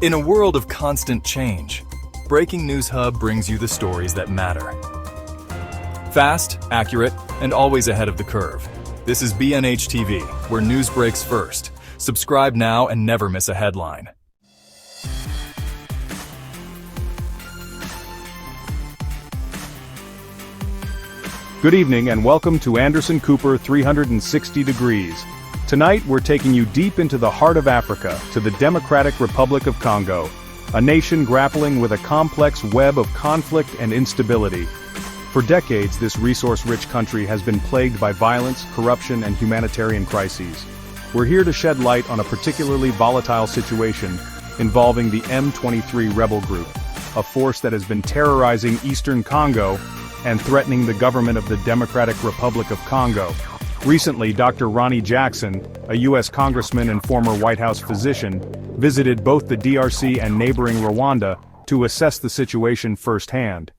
In a world of constant change, Breaking News Hub brings you the stories that matter. Fast, accurate, and always ahead of the curve. This is BNH TV, where news breaks first. Subscribe now and never miss a headline. Good evening and welcome to Anderson Cooper 360 Degrees. Tonight we're taking you deep into the heart of Africa, to the Democratic Republic of Congo, a nation grappling with a complex web of conflict and instability. For decades, this resource-rich country has been plagued by violence, corruption, and humanitarian crises. We're here to shed light on a particularly volatile situation involving the M23 rebel group, a force that has been terrorizing eastern Congo and threatening the government of the Democratic Republic of Congo. Recently, Dr. Ronny Jackson, a U.S. congressman and former White House physician, visited both the DRC and neighboring Rwanda to assess the situation firsthand.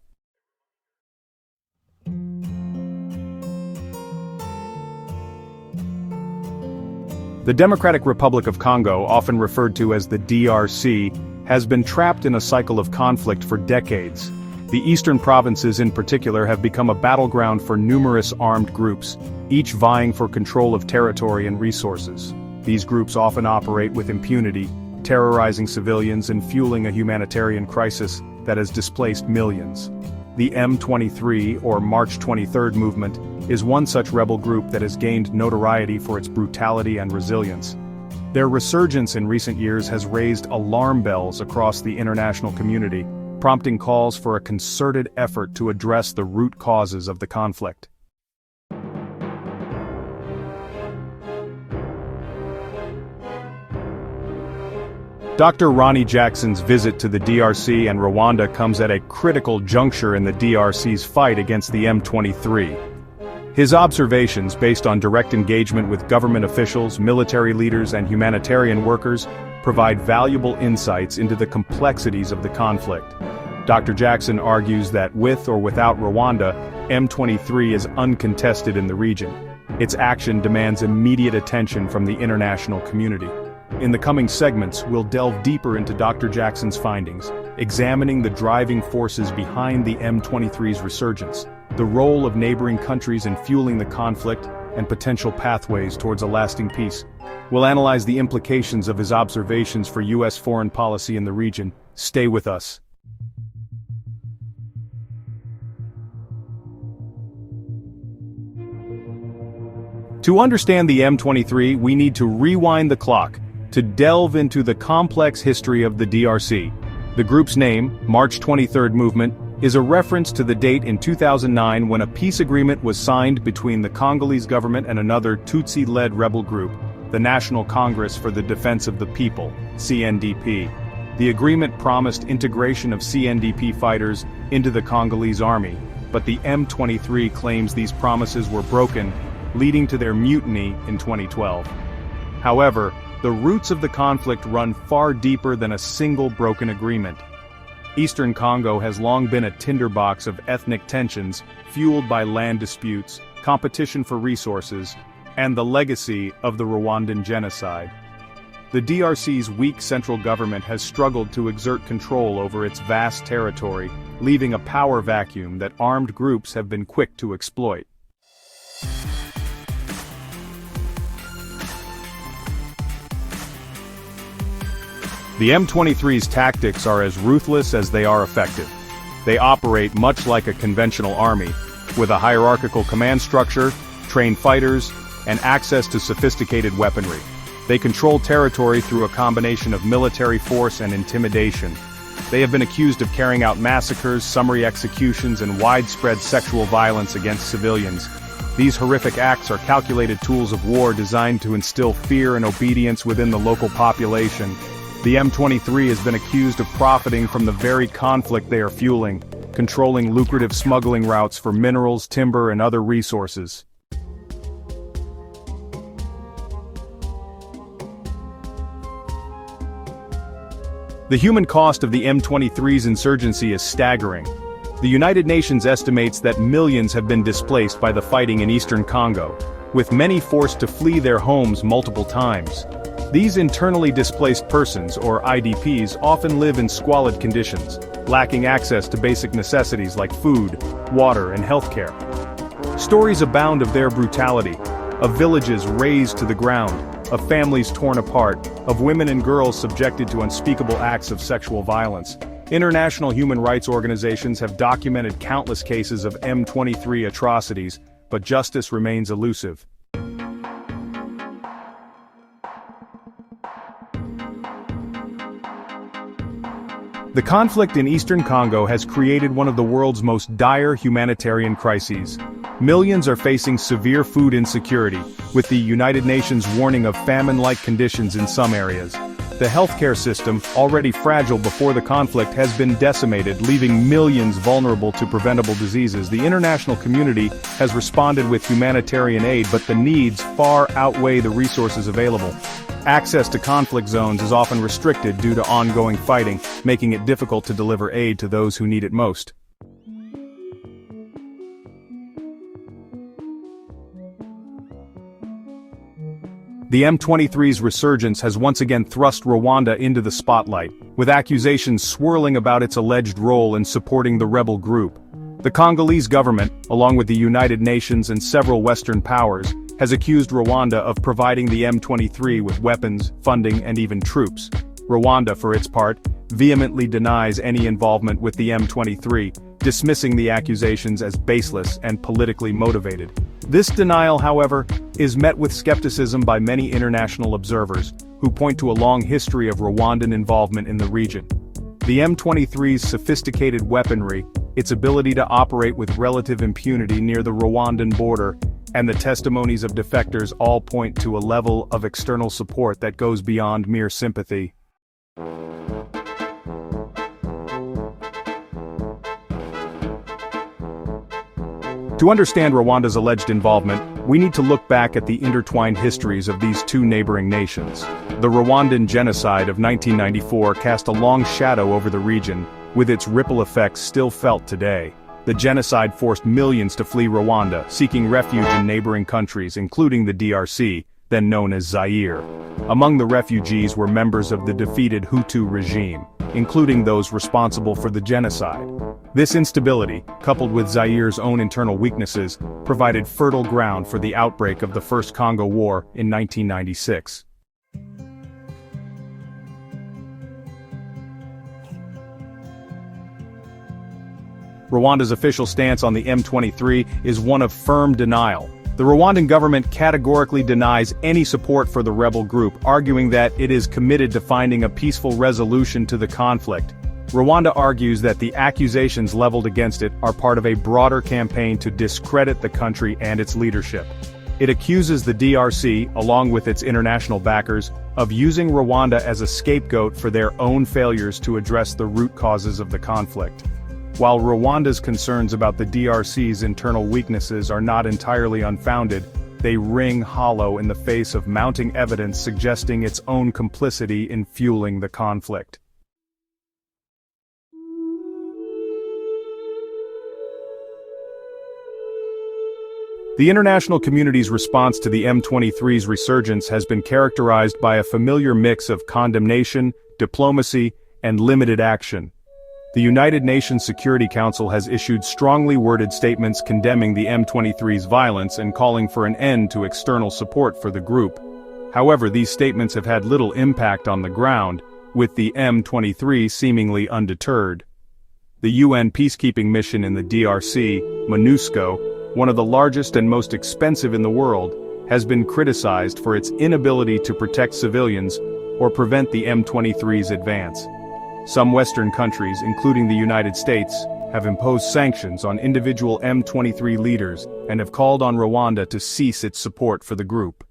The Democratic Republic of Congo, often referred to as the DRC, has been trapped in a cycle of conflict for decades. The eastern provinces in particular have become a battleground for numerous armed groups, each vying for control of territory and resources. These groups often operate with impunity, terrorizing civilians and fueling a humanitarian crisis that has displaced millions. The M23, or March 23rd movement, is one such rebel group that has gained notoriety for its brutality and resilience. Their resurgence in recent years has raised alarm bells across the international community, prompting calls for a concerted effort to address the root causes of the conflict. Dr. Ronny Jackson's visit to the DRC and Rwanda comes at a critical juncture in the DRC's fight against the M23. His observations, based on direct engagement with government officials, military leaders, and humanitarian workers, provide valuable insights into the complexities of the conflict. Dr. Jackson argues that with or without Rwanda, M23 is uncontested in the region. Its action demands immediate attention from the international community. In the coming segments, we'll delve deeper into Dr. Jackson's findings, examining the driving forces behind the M23's resurgence, the role of neighboring countries in fueling the conflict, and potential pathways towards a lasting peace. We'll analyze the implications of his observations for U.S. foreign policy in the region. Stay with us. To understand the M23, we need to rewind the clock, to delve into the complex history of the DRC. The group's name, March 23rd Movement, is a reference to the date in 2009 when a peace agreement was signed between the Congolese government and another Tutsi-led rebel group, the National Congress for the Defense of the People, CNDP. The agreement promised integration of CNDP fighters into the Congolese army, but the M23 claims these promises were broken, leading to their mutiny in 2012. However, the roots of the conflict run far deeper than a single broken agreement. Eastern Congo has long been a tinderbox of ethnic tensions, fueled by land disputes, competition for resources, and the legacy of the Rwandan genocide. The DRC's weak central government has struggled to exert control over its vast territory, leaving a power vacuum that armed groups have been quick to exploit. The M23's tactics are as ruthless as they are effective. They operate much like a conventional army, with a hierarchical command structure, trained fighters, and access to sophisticated weaponry. They control territory through a combination of military force and intimidation. They have been accused of carrying out massacres, summary executions, and widespread sexual violence against civilians. These horrific acts are calculated tools of war designed to instill fear and obedience within the local population. The M23 has been accused of profiting from the very conflict they are fueling, controlling lucrative smuggling routes for minerals, timber, and other resources. The human cost of the M23's insurgency is staggering. The United Nations estimates that millions have been displaced by the fighting in eastern Congo, with many forced to flee their homes multiple times. These internally displaced persons, or IDPs, often live in squalid conditions, lacking access to basic necessities like food, water, and healthcare. Stories abound of their brutality, of villages razed to the ground, of families torn apart, of women and girls subjected to unspeakable acts of sexual violence. International human rights organizations have documented countless cases of M23 atrocities, but justice remains elusive. The conflict in eastern Congo has created one of the world's most dire humanitarian crises. Millions are facing severe food insecurity, with the United Nations warning of famine-like conditions in some areas. The healthcare system, already fragile before the conflict, has been decimated, leaving millions vulnerable to preventable diseases. The international community has responded with humanitarian aid, but the needs far outweigh the resources available. Access to conflict zones is often restricted due to ongoing fighting, making it difficult to deliver aid to those who need it most. The M23's resurgence has once again thrust Rwanda into the spotlight, with accusations swirling about its alleged role in supporting the rebel group. The Congolese government, along with the United Nations and several Western powers, has accused Rwanda of providing the M23 with weapons, funding, and even troops. Rwanda, for its part, vehemently denies any involvement with the M23, dismissing the accusations as baseless and politically motivated. This denial, however, is met with skepticism by many international observers, who point to a long history of Rwandan involvement in the region. The M23's sophisticated weaponry, its ability to operate with relative impunity near the Rwandan border, and the testimonies of defectors all point to a level of external support that goes beyond mere sympathy. To understand Rwanda's alleged involvement, we need to look back at the intertwined histories of these two neighboring nations. The Rwandan genocide of 1994 cast a long shadow over the region, with its ripple effects still felt today. The genocide forced millions to flee Rwanda, seeking refuge in neighboring countries, including the DRC, then known as Zaire. Among the refugees were members of the defeated Hutu regime, including those responsible for the genocide. This instability, coupled with Zaire's own internal weaknesses, provided fertile ground for the outbreak of the First Congo War in 1996. Rwanda's official stance on the M23 is one of firm denial. The Rwandan government categorically denies any support for the rebel group, arguing that it is committed to finding a peaceful resolution to the conflict. Rwanda argues that the accusations leveled against it are part of a broader campaign to discredit the country and its leadership. It accuses the DRC, along with its international backers, of using Rwanda as a scapegoat for their own failures to address the root causes of the conflict. While Rwanda's concerns about the DRC's internal weaknesses are not entirely unfounded, they ring hollow in the face of mounting evidence suggesting its own complicity in fueling the conflict. The international community's response to the M23's resurgence has been characterized by a familiar mix of condemnation, diplomacy, and limited action. The United Nations Security Council has issued strongly worded statements condemning the M23's violence and calling for an end to external support for the group. However, these statements have had little impact on the ground, with the M23 seemingly undeterred. The UN peacekeeping mission in the DRC, MONUSCO, one of the largest and most expensive in the world, has been criticized for its inability to protect civilians or prevent the M23's advance. Some Western countries, including the United States, have imposed sanctions on individual M23 leaders and have called on Rwanda to cease its support for the group.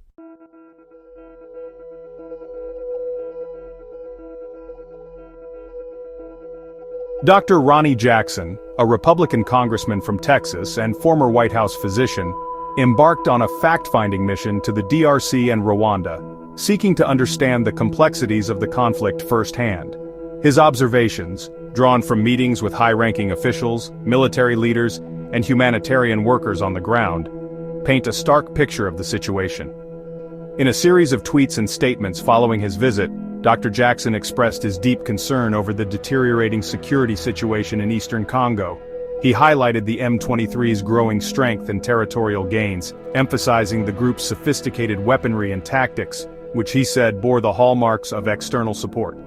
Dr. Ronny Jackson, a Republican congressman from Texas and former White House physician, embarked on a fact-finding mission to the DRC and Rwanda, seeking to understand the complexities of the conflict firsthand. His observations, drawn from meetings with high-ranking officials, military leaders, and humanitarian workers on the ground, paint a stark picture of the situation. In a series of tweets and statements following his visit, Dr. Jackson expressed his deep concern over the deteriorating security situation in eastern Congo. He highlighted the M23's growing strength and territorial gains, emphasizing the group's sophisticated weaponry and tactics, which he said bore the hallmarks of external support.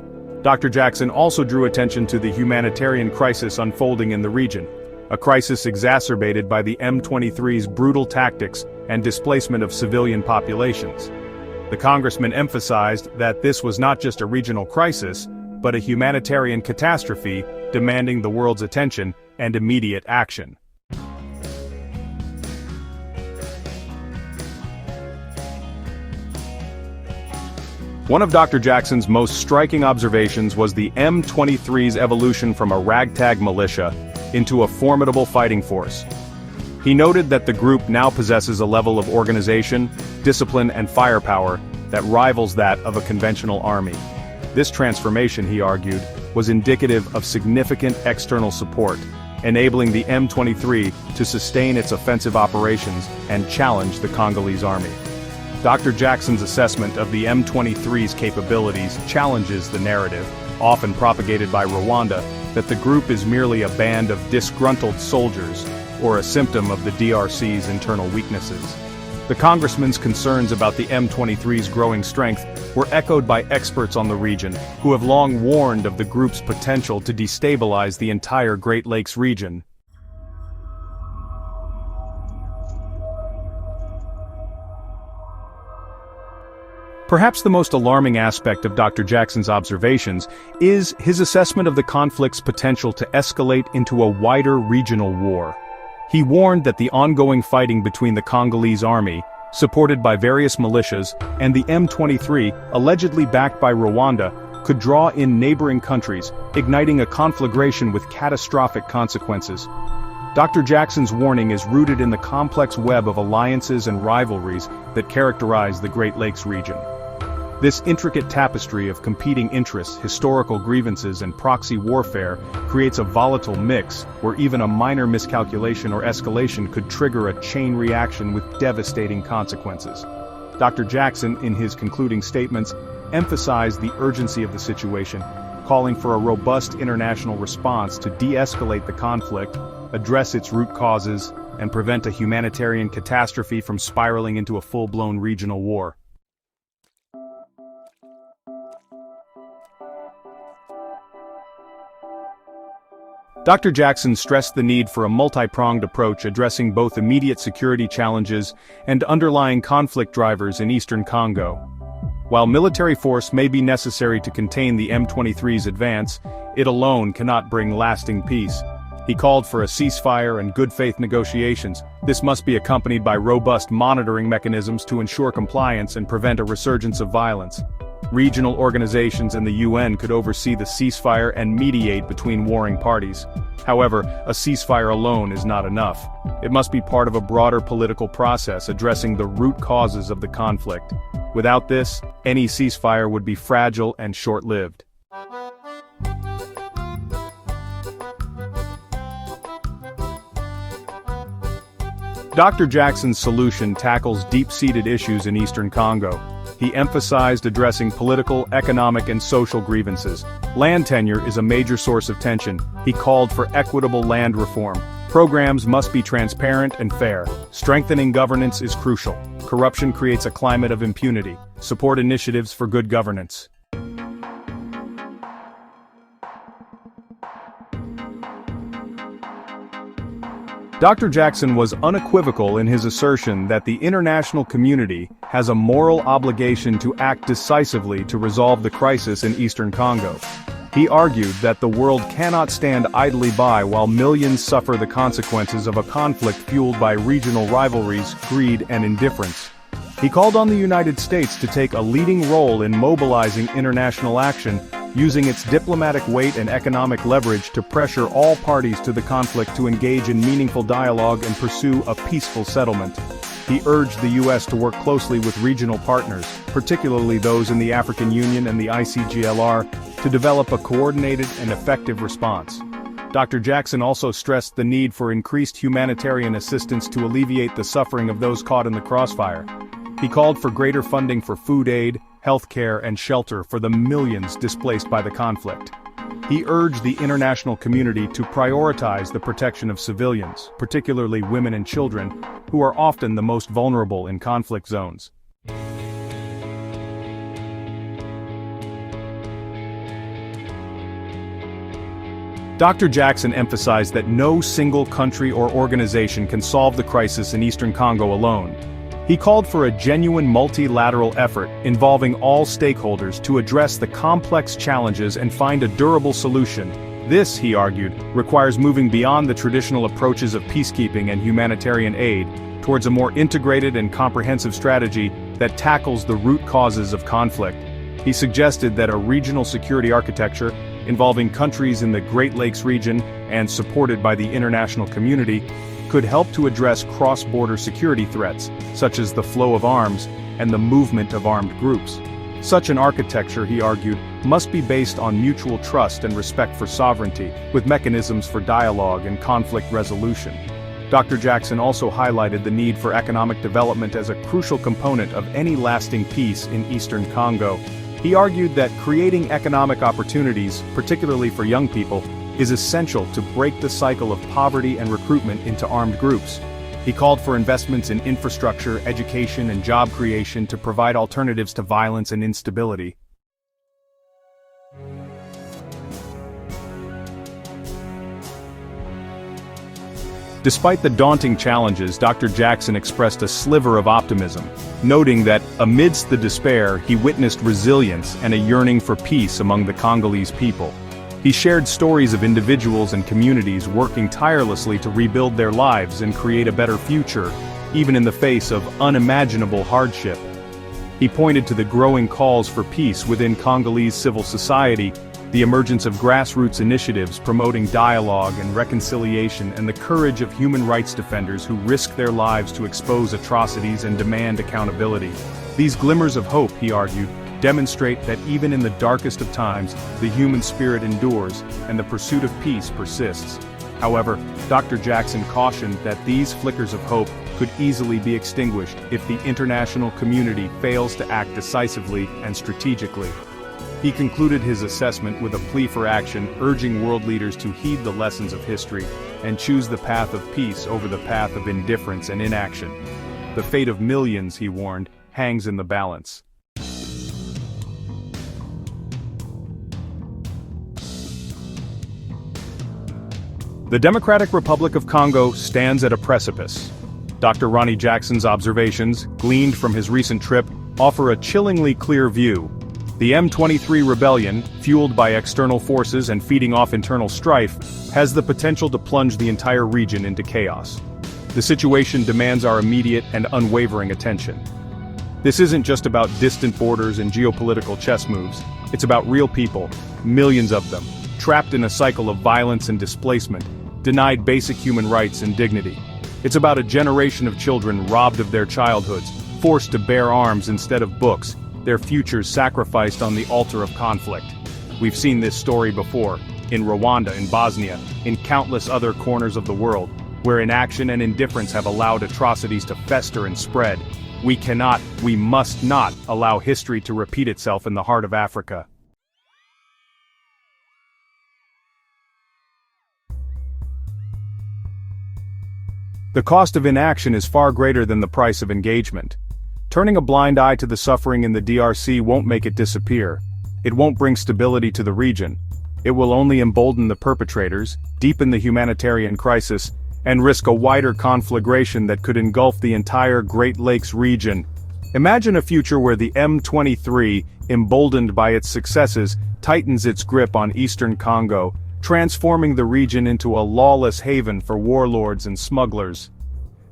Dr. Jackson also drew attention to the humanitarian crisis unfolding in the region, a crisis exacerbated by the M23's brutal tactics and displacement of civilian populations. The congressman emphasized that this was not just a regional crisis, but a humanitarian catastrophe demanding the world's attention and immediate action. One of Dr. Jackson's most striking observations was the M23's evolution from a ragtag militia into a formidable fighting force. He noted that the group now possesses a level of organization, discipline, and firepower that rivals that of a conventional army. This transformation, he argued, was indicative of significant external support, enabling the M23 to sustain its offensive operations and challenge the Congolese army. Dr. Jackson's assessment of the M23's capabilities challenges the narrative, often propagated by Rwanda, that the group is merely a band of disgruntled soldiers, or a symptom of the DRC's internal weaknesses. The congressman's concerns about the M23's growing strength were echoed by experts on the region, who have long warned of the group's potential to destabilize the entire Great Lakes region. Perhaps the most alarming aspect of Dr. Jackson's observations is his assessment of the conflict's potential to escalate into a wider regional war. He warned that the ongoing fighting between the Congolese army, supported by various militias, and the M23, allegedly backed by Rwanda, could draw in neighboring countries, igniting a conflagration with catastrophic consequences. Dr. Jackson's warning is rooted in the complex web of alliances and rivalries that characterize the Great Lakes region. This intricate tapestry of competing interests, historical grievances, and proxy warfare creates a volatile mix where even a minor miscalculation or escalation could trigger a chain reaction with devastating consequences. Dr. Jackson, in his concluding statements, emphasized the urgency of the situation, calling for a robust international response to de-escalate the conflict, address its root causes, and prevent a humanitarian catastrophe from spiraling into a full-blown regional war. Dr. Jackson stressed the need for a multi-pronged approach addressing both immediate security challenges and underlying conflict drivers in eastern Congo. While military force may be necessary to contain the M23's advance, it alone cannot bring lasting peace. He called for a ceasefire and good-faith negotiations. This must be accompanied by robust monitoring mechanisms to ensure compliance and prevent a resurgence of violence. Regional organizations and the UN could oversee the ceasefire and mediate between warring parties. However, a ceasefire alone is not enough. It must be part of a broader political process addressing the root causes of the conflict. Without this, any ceasefire would be fragile and short-lived. Dr. Jackson's solution tackles deep-seated issues in eastern Congo. He emphasized addressing political, economic, and social grievances. Land tenure is a major source of tension. He called for equitable land reform. Programs must be transparent and fair. Strengthening governance is crucial. Corruption creates a climate of impunity. Support initiatives for good governance. Dr. Jackson was unequivocal in his assertion that the international community has a moral obligation to act decisively to resolve the crisis in eastern Congo. He argued that the world cannot stand idly by while millions suffer the consequences of a conflict fueled by regional rivalries, greed, and indifference. He called on the United States to take a leading role in mobilizing international action, using its diplomatic weight and economic leverage to pressure all parties to the conflict to engage in meaningful dialogue and pursue a peaceful settlement. He urged the U.S. to work closely with regional partners, particularly those in the African Union and the ICGLR, to develop a coordinated and effective response. Dr. Jackson also stressed the need for increased humanitarian assistance to alleviate the suffering of those caught in the crossfire. He called for greater funding for food aid, healthcare, and shelter for the millions displaced by the conflict. He urged the international community to prioritize the protection of civilians, particularly women and children, who are often the most vulnerable in conflict zones. Dr. Jackson emphasized that no single country or organization can solve the crisis in Eastern Congo alone. He called for a genuine multilateral effort involving all stakeholders to address the complex challenges and find a durable solution. This, he argued, requires moving beyond the traditional approaches of peacekeeping and humanitarian aid towards a more integrated and comprehensive strategy that tackles the root causes of conflict. He suggested that a regional security architecture involving countries in the Great Lakes region and supported by the international community could help to address cross-border security threats, such as the flow of arms and the movement of armed groups. Such an architecture, he argued, must be based on mutual trust and respect for sovereignty, with mechanisms for dialogue and conflict resolution. Dr. Jackson also highlighted the need for economic development as a crucial component of any lasting peace in Eastern Congo. He argued that creating economic opportunities, particularly for young people, is essential to break the cycle of poverty and recruitment into armed groups. He called for investments in infrastructure, education, and job creation to provide alternatives to violence and instability. Despite the daunting challenges, Dr. Jackson expressed a sliver of optimism, noting that, amidst the despair, he witnessed resilience and a yearning for peace among the Congolese people. He shared stories of individuals and communities working tirelessly to rebuild their lives and create a better future, even in the face of unimaginable hardship. He pointed to the growing calls for peace within Congolese civil society, the emergence of grassroots initiatives promoting dialogue and reconciliation, and the courage of human rights defenders who risk their lives to expose atrocities and demand accountability. These glimmers of hope, he argued, demonstrate that even in the darkest of times, the human spirit endures and the pursuit of peace persists. However, Dr. Jackson cautioned that these flickers of hope could easily be extinguished if the international community fails to act decisively and strategically. He concluded his assessment with a plea for action, urging world leaders to heed the lessons of history and choose the path of peace over the path of indifference and inaction. The fate of millions, he warned, hangs in the balance. The Democratic Republic of Congo stands at a precipice. Dr. Ronny Jackson's observations, gleaned from his recent trip, offer a chillingly clear view. The M23 rebellion, fueled by external forces and feeding off internal strife, has the potential to plunge the entire region into chaos. The situation demands our immediate and unwavering attention. This isn't just about distant borders and geopolitical chess moves, it's about real people, millions of them, trapped in a cycle of violence and displacement, denied basic human rights and dignity. It's about a generation of children robbed of their childhoods, forced to bear arms instead of books, their futures sacrificed on the altar of conflict. We've seen this story before, in Rwanda, in Bosnia, in countless other corners of the world, where inaction and indifference have allowed atrocities to fester and spread. We must not allow history to repeat itself in the heart of Africa. The cost of inaction is far greater than the price of engagement. Turning a blind eye to the suffering in the DRC won't make it disappear. It won't bring stability to the region. It will only embolden the perpetrators, deepen the humanitarian crisis, and risk a wider conflagration that could engulf the entire Great Lakes region. Imagine a future where the M23, emboldened by its successes, tightens its grip on Eastern Congo, transforming the region into a lawless haven for warlords and smugglers.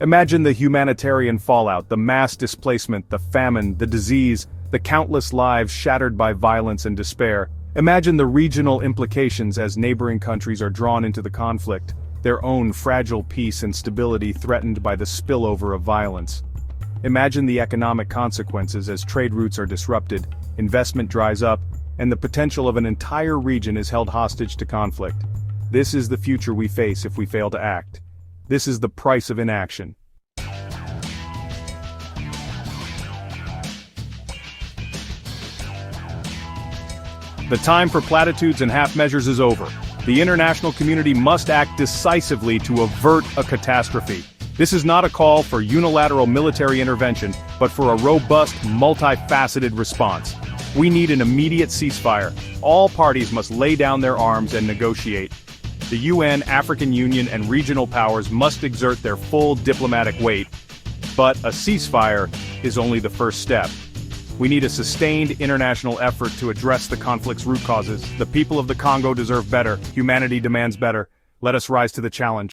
Imagine the humanitarian fallout, the mass displacement, the famine, the disease, the countless lives shattered by violence and despair. Imagine the regional implications as neighboring countries are drawn into the conflict, their own fragile peace and stability threatened by the spillover of violence. Imagine the economic consequences as trade routes are disrupted, investment dries up, and the potential of an entire region is held hostage to conflict. This is the future we face if we fail to act. This is the price of inaction. The time for platitudes and half measures is over. The international community must act decisively to avert a catastrophe. This is not a call for unilateral military intervention, but for a robust, multifaceted response. We need an immediate ceasefire. All parties must lay down their arms and negotiate. The UN, African Union, and regional powers must exert their full diplomatic weight. But a ceasefire is only the first step. We need a sustained international effort to address the conflict's root causes. The people of the Congo deserve better. Humanity demands better. Let us rise to the challenge.